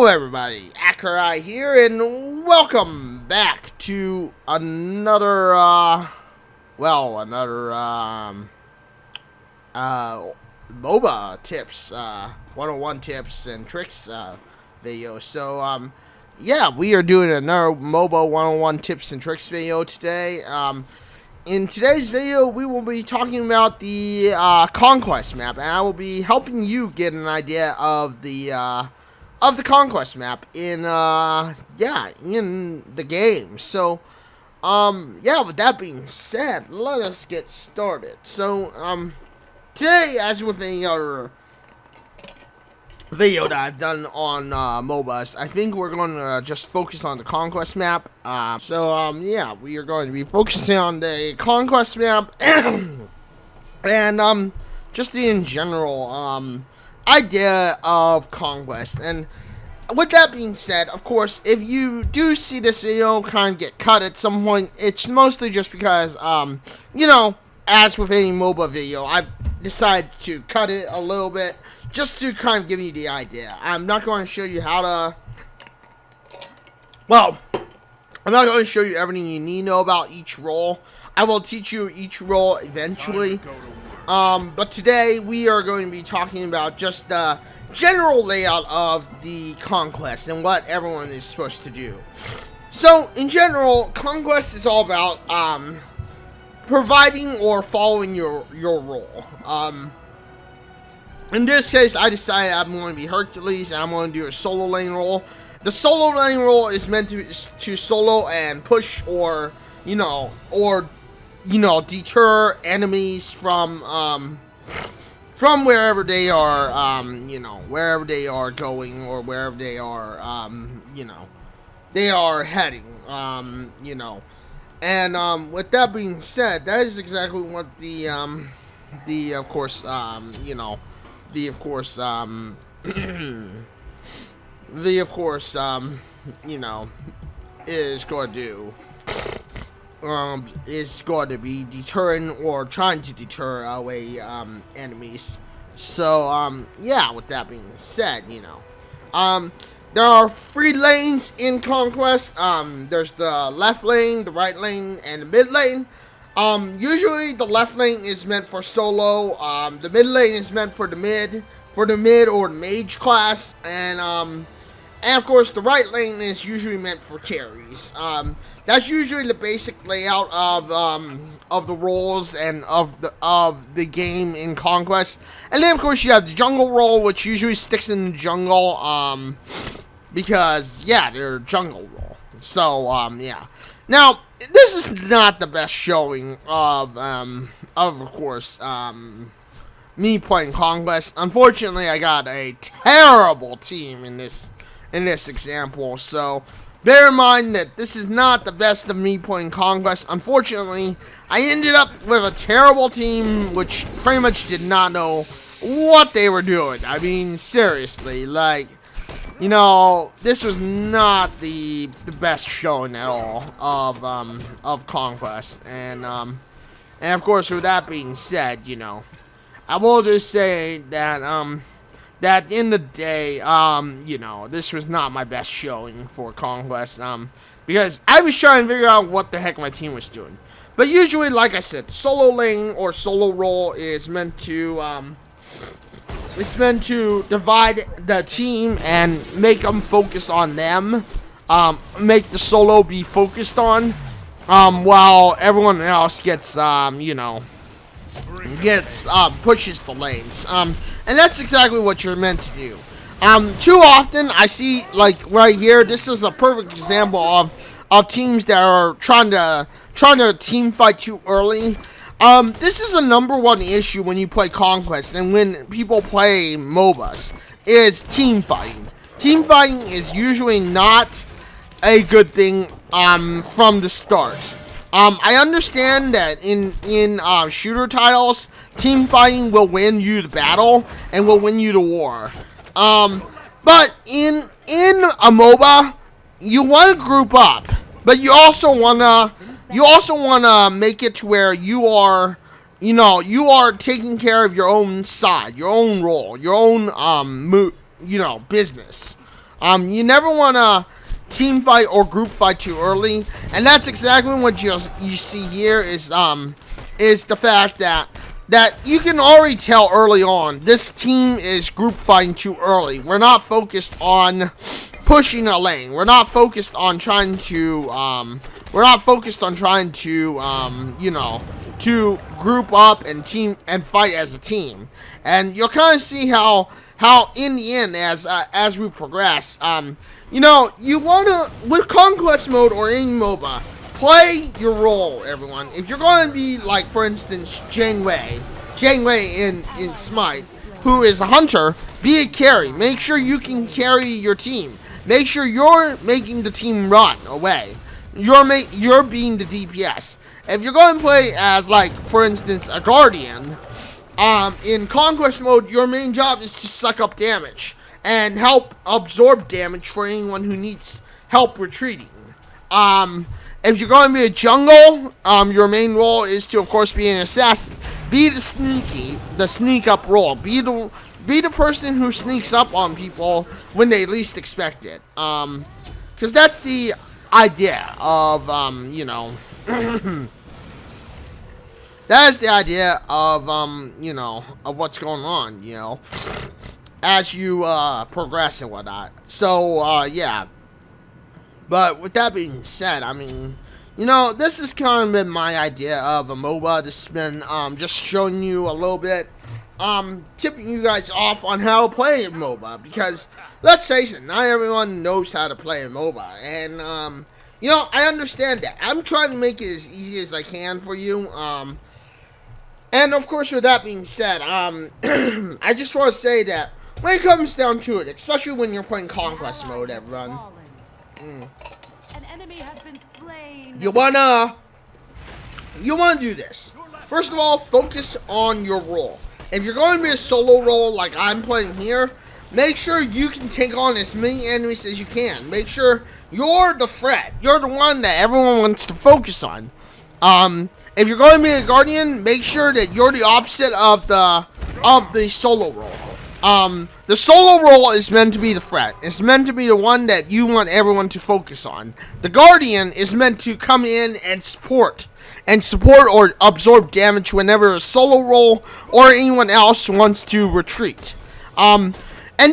everybody, Accureye here, and welcome back to another, MOBA tips, 101 tips and tricks, video. So, yeah, we are doing another MOBA 101 tips and tricks video today. In today's video, we will be talking about the, conquest map, and I will be helping you get an idea of the conquest map in the game. So yeah, with that being said, let us get started. So today, as with any other video that I've done on MOBAs, I think we're going to just focus on the conquest map. Yeah, we are going to be focusing on the conquest map and just in general idea of conquest. And with that being said, of course, if you do see this video kind of get cut at some point, it's mostly just because as with any MOBA video, I've decided to cut it a little bit just to kind of give you the idea. I'm not going to show you how to, I'm not going to show you everything you need to know about each role. I will teach you each role eventually. But today we are going to be talking about just the general layout of the conquest and what everyone is supposed to do. So, in general, conquest is all about providing or following your role. In this case, I decided I'm going to be Hercules and I'm going to do a solo lane role. The solo lane role is meant to solo and push or deter enemies from wherever they are, wherever they are going or wherever they are, they are heading, And with that being said, that is exactly what is going to do. Is going to be deterring or trying to deter away enemies. So yeah, with that being said, there are 3 lanes in conquest. There's the left lane, the right lane, and the mid lane. Usually the left lane is meant for solo. The mid lane is meant for the mid or the mage class, and of course the right lane is usually meant for carries. That's usually the basic layout of the roles and of the game in conquest. And then of course you have the jungle role, which usually sticks in the jungle, because yeah, they're jungle role. So yeah. Now this is not the best showing of course me playing conquest. Unfortunately, I got a terrible team in this example. So bear in mind that this is not the best of me playing conquest. Unfortunately, I ended up with a terrible team which pretty much did not know what they were doing. I mean, seriously, this was not the best showing at all of conquest. And of course, with that being said, I will just say that that at the end of the day, this was not my best showing for conquest, because I was trying to figure out what the heck my team was doing. But usually, like I said, solo lane or solo role is meant to, divide the team and make them focus on them, make the solo be focused on, while everyone else gets, pushes the lanes. And that's exactly what you're meant to do. Too often I see, like right here, this is a perfect example of teams that are trying to team fight too early. This is the #1 issue when you play conquest and when people play MOBAs, is team fighting. Team fighting is usually not a good thing from the start. I understand that in shooter titles, team fighting will win you the battle and will win you the war. But in a MOBA, you want to group up, but you also wanna make it to where you are taking care of your own side, your own role, your own business. You never want to team fight or group fight too early, and that's exactly what you see here is the fact that you can already tell early on this team is group fighting too early. We're not focused on pushing a lane. We're not focused on trying to you know, to group up and fight as a team. And you'll kind of see how in the end, as we progress, you know, you wanna, with conquest mode or any MOBA, play your role, everyone. If you're going to be like, for instance, Jang Wei in Smite, who is a hunter, be a carry. Make sure you can carry your team. Make sure you're making the team run away. You're being the DPS. If you're going to play as, like, for instance, a guardian, in conquest mode, your main job is to suck up damage and help absorb damage for anyone who needs help retreating. If you're going to be a jungle, your main role is to, of course, be an assassin. Be the sneak up role. Be the person who sneaks up on people when they least expect it. Because that's the idea of, you know, that is the idea of, you know, of what's going on, you know, as you progress and whatnot. So, yeah. But with that being said, I mean, you know, this has kind of been my idea of a MOBA. This has been just showing you a little bit, tipping you guys off on how to play a MOBA. Because, let's face it, not everyone knows how to play a MOBA. And, you know, I understand that. I'm trying to make it as easy as I can for you. And, of course, with that being said, I just want to say that when it comes down to it, especially when you're playing conquest mode, everyone, An enemy has been slain. you wanna do this. First of all, focus on your role. If you're going to be a solo role like I'm playing here, make sure you can take on as many enemies as you can. Make sure you're the threat. You're the one that everyone wants to focus on. If you're going to be a guardian, make sure that you're the opposite of the solo role. The solo role is meant to be the threat. It's meant to be the one that you want everyone to focus on. The guardian is meant to come in and support or absorb damage whenever a solo role or anyone else wants to retreat. And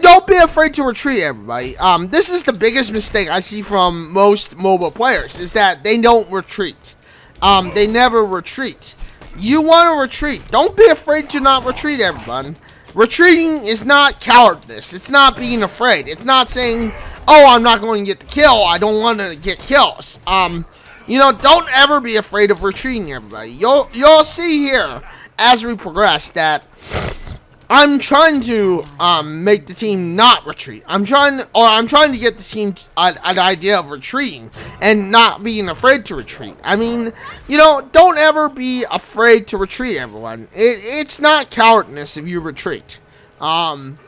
don't be afraid to retreat, everybody. This is the biggest mistake I see from most MOBA players, is that they don't retreat. They never retreat. You want to retreat. Don't be afraid to not retreat, everyone. Retreating is not cowardice. It's not being afraid. It's not saying, oh, I'm not going to get the kill. I don't want to get kills. You know, don't ever be afraid of retreating, everybody. You'll see here as we progress that I'm trying to make the team not retreat. I'm trying to get the team an idea of retreating and not being afraid to retreat. I mean, you know, don't ever be afraid to retreat, everyone. It's not cowardice if you retreat. In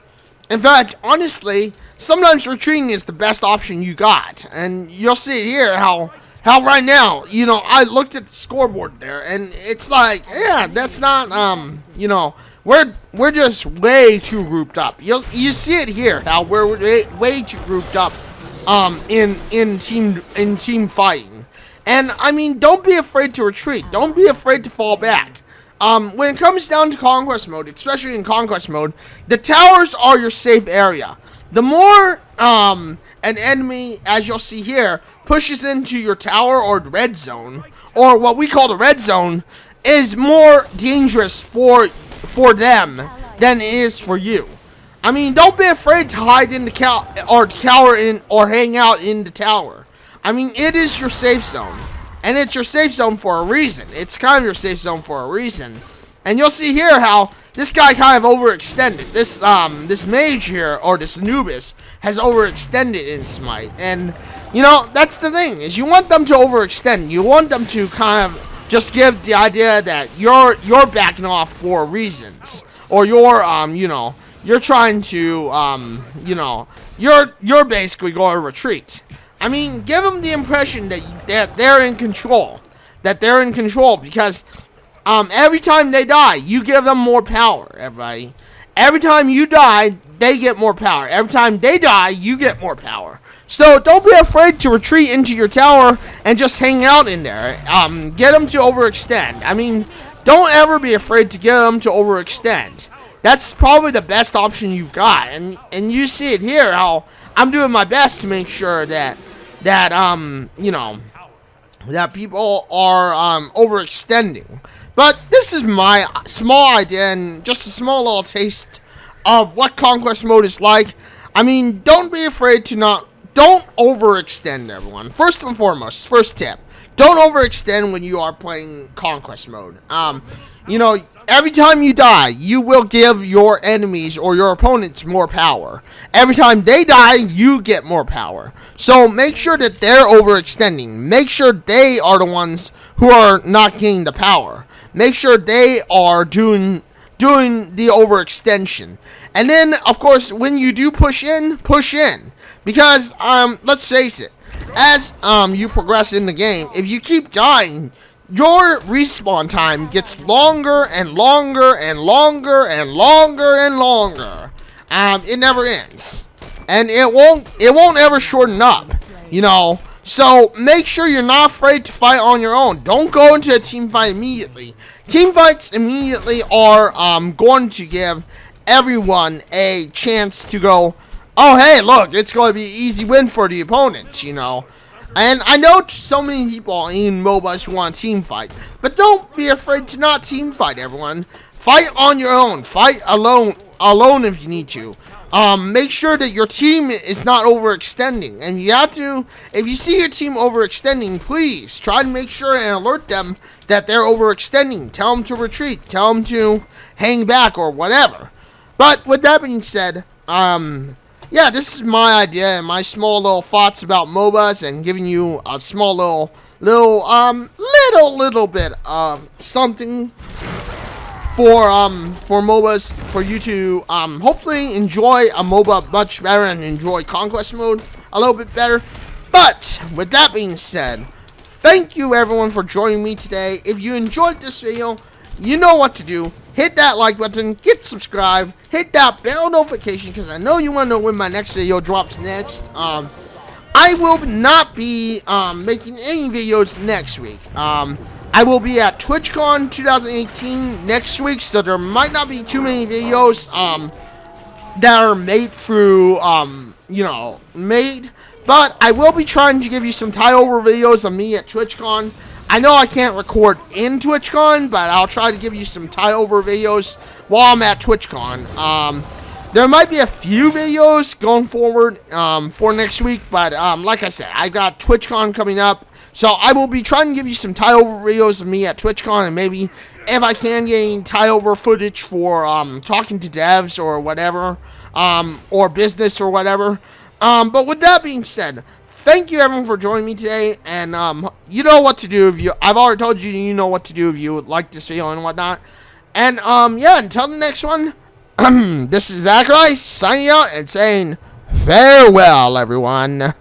fact, honestly, sometimes retreating is the best option you got, and you'll see it here how right now, you know, I looked at the scoreboard there, and it's like, yeah, that's not, you know, we're just way too grouped up. You see it here, how we're way too grouped up, in team fighting. And I mean, don't be afraid to retreat. Don't be afraid to fall back. When it comes down to conquest mode, especially in conquest mode, the towers are your safe area. The more an enemy, as you'll see here, pushes into your tower or the red zone, or what we call the red zone, is more dangerous for them than it is for you. I mean, don't be afraid to hide in the cower in or hang out in the tower. I mean, it is your safe zone, and it's your safe zone for a reason. It's kind of your safe zone for a reason. And you'll see here how this guy kind of overextended. This mage here, or this Anubis, has overextended in Smite. And, you know, that's the thing, is you want them to overextend. You want them to kind of just give the idea that you're backing off for reasons, or you're you know, you're trying to you know, you're basically going to retreat. I mean, give them the impression that they're in control, because every time they die, you give them more power, everybody. every time you die, they get more power. Every time they die, you get more power. So don't be afraid to retreat into your tower and just hang out in there. Get them to overextend. I mean, don't ever be afraid to get them to overextend. That's probably the best option you've got. And you see it here, how I'm doing my best to make sure that you know, that people are overextending. But this is my small idea and just a small little taste of what Conquest mode is like. I mean, don't be afraid to don't overextend, everyone. First and foremost, first tip, don't overextend when you are playing Conquest mode. You know, every time you die, you will give your enemies or your opponents more power. Every time they die, you get more power. So make sure that they're overextending. Make sure they are the ones who are not getting the power. Make sure they are doing the overextension. And then, of course, when you do push in. Because, let's face it, as you progress in the game, if you keep dying, your respawn time gets longer and longer and longer and longer and longer. It never ends, and it won't ever shorten up, you know. So make sure you're not afraid to fight on your own. Don't go into a team fight immediately. Team fights immediately are going to give everyone a chance to go, oh hey, look, it's going to be an easy win for the opponents, you know. And I know so many people in MOBAs want to team fight, but don't be afraid to not team fight, everyone. Fight on your own. Fight alone if you need to. Make sure that your team is not overextending. And you have to, if you see your team overextending, please try to make sure and alert them that they're overextending. Tell them to retreat. Tell them to hang back or whatever. But with that being said, yeah, this is my idea and my small little thoughts about MOBAs and giving you a small little bit of something for MOBAs, for you to hopefully enjoy a MOBA much better and enjoy Conquest mode a little bit better. But with that being said, thank you everyone for joining me today. If you enjoyed this video, you know what to do. Hit that like button, get subscribed, hit that bell notification because I know you want to know when my next video drops next. I will not be making any videos next week. I will be at TwitchCon 2018 next week, so there might not be too many videos that are made through, you know, but I will be trying to give you some tie-over videos of me at TwitchCon. I know I can't record in TwitchCon, but I'll try to give you some tie-over videos while I'm at TwitchCon. There might be a few videos going forward for next week, but like I said, I've got TwitchCon coming up, so I will be trying to give you some tie-over videos of me at TwitchCon, and maybe if I can get any tie-over footage for talking to devs or whatever, or business or whatever. But with that being said, thank you everyone for joining me today, and you know what to do if you, I've already told you, you know what to do if you like this video and whatnot. And yeah, until the next one, this is Accureye signing out and saying farewell, everyone.